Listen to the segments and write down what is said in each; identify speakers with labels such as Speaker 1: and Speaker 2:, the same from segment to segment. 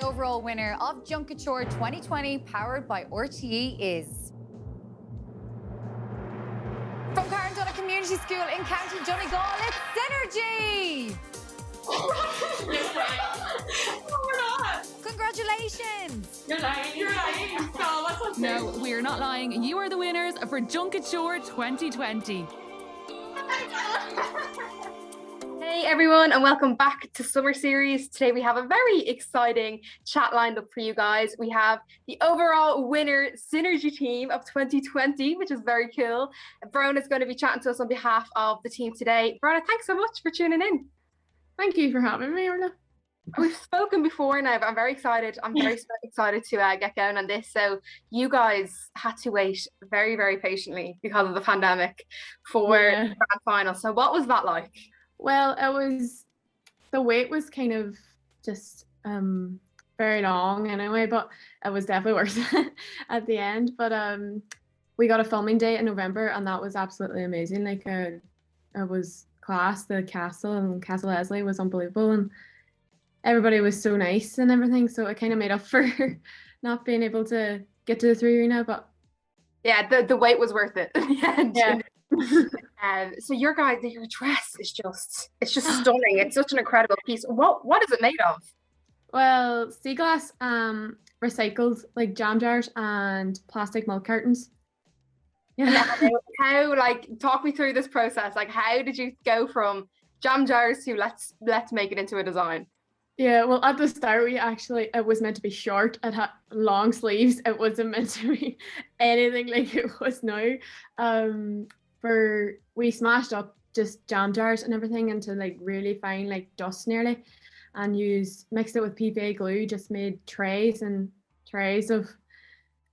Speaker 1: overall winner of Junk Kouture 2020 powered by RTE is... From Carndonagh Community School in County Donegal, it's Synergy!
Speaker 2: No, we're not.
Speaker 1: Congratulations!
Speaker 2: You're lying. You're lying. No, that's not
Speaker 3: No, we're not lying. You are the winners for Junk Kouture 2020.
Speaker 4: Hey everyone, and welcome back to Summer Series. Today we have a very exciting chat lined up for you guys. We have the overall winner Synergy team of 2020, which is very cool. Bronach is going to be chatting to us on behalf of the team today. Bronach, thanks so much for tuning in.
Speaker 2: Thank you for having me, Órla.
Speaker 4: We've spoken before now, but I'm very excited. I'm very excited to get going on this. So you guys had to wait very, very patiently because of the pandemic for the grand final. So what was that like?
Speaker 2: Well, the wait was kind of just very long anyway, but it was definitely worth it at the end. But we got a filming date in November, and that was absolutely amazing. Like it was class. The castle and Castle Leslie was unbelievable, and everybody was so nice and everything. So it kind of made up for not being able to get to the 3 arena. But
Speaker 4: yeah, the wait was worth it.
Speaker 2: Yeah.
Speaker 4: So your dress is just stunning. It's such an incredible piece. What is it made of?
Speaker 2: Well, sea glass, recycled like jam jars and plastic milk cartons.
Speaker 4: Yeah. How talk me through this process? Like, how did you go from jam jars to let's make it into a design?
Speaker 2: Yeah, well, at the start, it was meant to be short. It had long sleeves. It wasn't meant to be anything like it was now. We smashed up just jam jars and everything into like really fine, like dust nearly, and mixed it with PVA glue, just made trays and trays of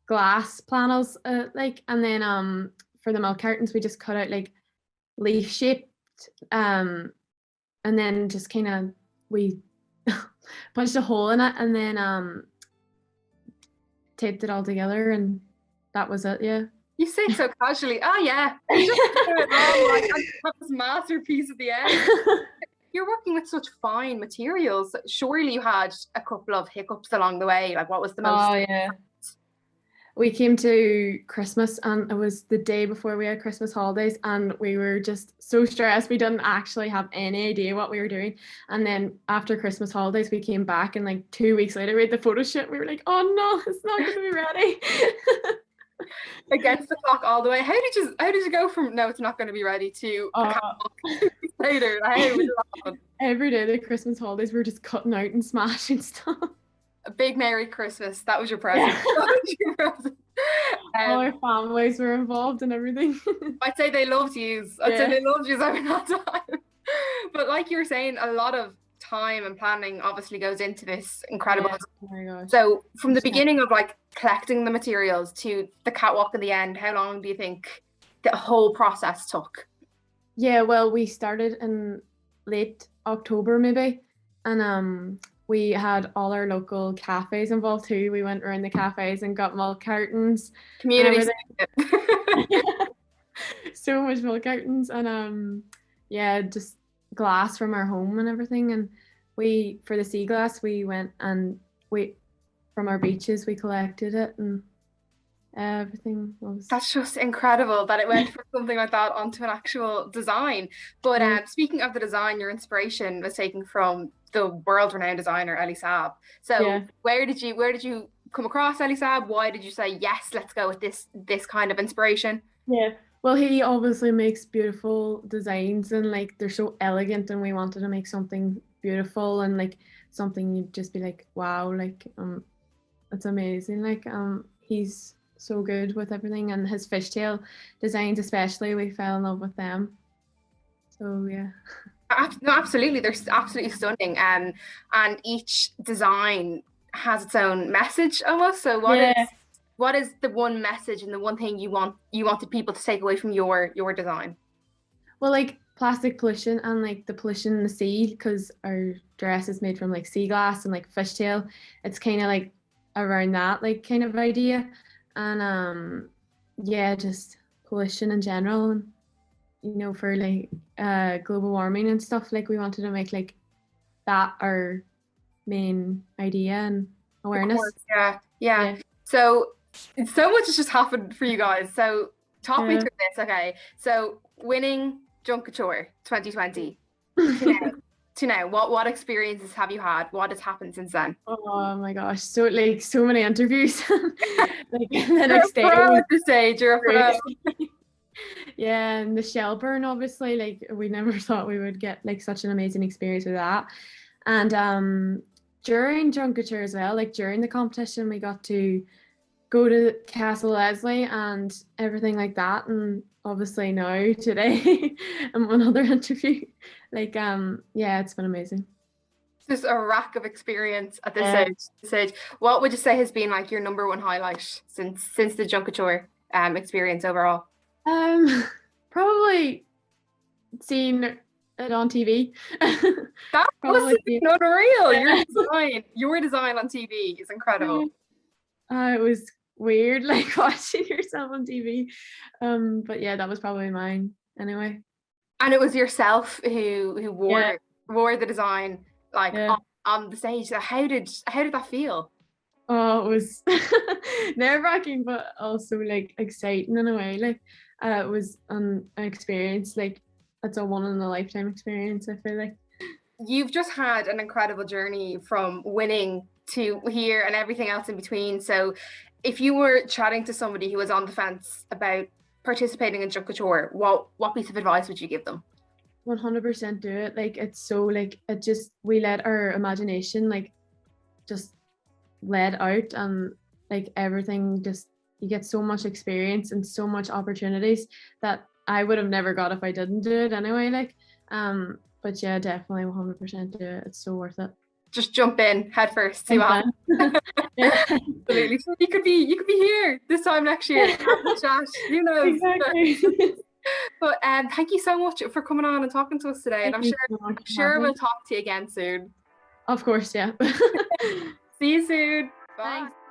Speaker 2: glass panels, and then for the milk cartons, we just cut out like leaf shaped, and then just kind of we punched a hole in it and then taped it all together, and that was it. Yeah.
Speaker 4: You say it so casually. Oh yeah. You just put it on, like, and have this masterpiece at the end. You're working with such fine materials. Surely you had a couple of hiccups along the way. Like, what was the most?
Speaker 2: Oh yeah. We came to Christmas, and it was the day before we had Christmas holidays, and we were just so stressed. We didn't actually have any idea what we were doing. And then after Christmas holidays, we came back, and like 2 weeks later, we had the photo shoot. We were like, oh no, it's not going to be ready.
Speaker 4: Against the clock all the way. How did you go from no, it's not going to be ready to later?
Speaker 2: Every day the Christmas holidays, we were just cutting out and smashing stuff.
Speaker 4: A big Merry Christmas. That was your present.
Speaker 2: Yeah.
Speaker 4: That was your present.
Speaker 2: All our families were involved and everything.
Speaker 4: I'd say they loved you. I'd say they loved you over that time. But like you were saying, a lot of time and planning obviously goes into this incredible.
Speaker 2: Yeah. Oh my gosh.
Speaker 4: So from the beginning of like collecting the materials to the catwalk in the end, how long do you think the whole process took?
Speaker 2: Yeah, well, we started in late October maybe, and we had all our local cafes involved too. We went around the cafes and got milk cartons.
Speaker 4: Community.
Speaker 2: So much milk cartons, and yeah, just glass from our home and everything. And for the sea glass, we went and from our beaches, we collected it, and everything was...
Speaker 4: That's just incredible that it went from something like that onto an actual design. But speaking of the design, your inspiration was taken from the world-renowned designer Elie Saab. So yeah. where did you come across Elie Saab? Why did you say, yes, let's go with this kind of inspiration?
Speaker 2: Yeah, well, he obviously makes beautiful designs, and like they're so elegant, and we wanted to make something beautiful and like something you'd just be like, wow, like it's amazing. Like he's so good with everything, and his fishtail designs especially, we fell in love with them. So yeah.
Speaker 4: No, absolutely, they're absolutely stunning, and each design has its own message almost. So what is the one message and the one thing you wanted people to take away from your design?
Speaker 2: Well, like plastic pollution and like the pollution in the sea, because our dress is made from like sea glass and like fishtail. It's kind of like around that like kind of idea, and yeah, just pollution in general, and you know, for like global warming and stuff. Like we wanted to make like that our main idea, and awareness.
Speaker 4: Yeah.
Speaker 2: Yeah.
Speaker 4: So much has just happened for you guys. So talk me
Speaker 2: Yeah.
Speaker 4: through this. Okay. So winning Junk Kouture 2020 to now, what experiences have you had? What has happened since then?
Speaker 2: Oh my gosh, so like so many interviews. Like the next day.
Speaker 4: You're a pro at this stage. You're a pro.
Speaker 2: Yeah, and the Shelburne, obviously, like we never thought we would get like such an amazing experience with that. And during Junk Kouture as well, like during the competition, we got to go to Castle Leslie and everything like that. And obviously now today, another interview. Like yeah, it's been amazing.
Speaker 4: Just a rack of experience at this
Speaker 2: Yeah.
Speaker 4: stage. What would you say has been like your number one highlight since the Junk Kouture experience overall?
Speaker 2: Probably seeing it on TV.
Speaker 4: That
Speaker 2: Probably
Speaker 4: was unreal.
Speaker 2: Yeah.
Speaker 4: Your design on TV is incredible.
Speaker 2: It was weird, like watching yourself on TV. But yeah, that was probably mine anyway.
Speaker 4: And it was yourself who wore the design like on the stage. So how did that feel?
Speaker 2: Oh, it was nerve-wracking, but also like exciting in a way. Like it was an experience, like it's a one in a lifetime experience, I feel like.
Speaker 4: You've just had an incredible journey from winning to here and everything else in between. So if you were chatting to somebody who was on the fence about participating in Junk Kouture, what piece of advice would you give them?
Speaker 2: 100% do it. Like it's so like it just we let our imagination like just let out, and like everything just you get so much experience and so much opportunities that I would have never got if I didn't do it anyway. Like but yeah, definitely 100% do it. It's so worth it.
Speaker 4: Just jump in head first. See what happens.
Speaker 2: Yeah.
Speaker 4: Absolutely. So you could be here this time next year. Chat. Who knows?
Speaker 2: Exactly.
Speaker 4: But thank you so much for coming on and talking to us today. And I'm sure we'll talk to you again soon.
Speaker 2: Of course, yeah.
Speaker 4: See you soon. Bye.
Speaker 2: Thanks.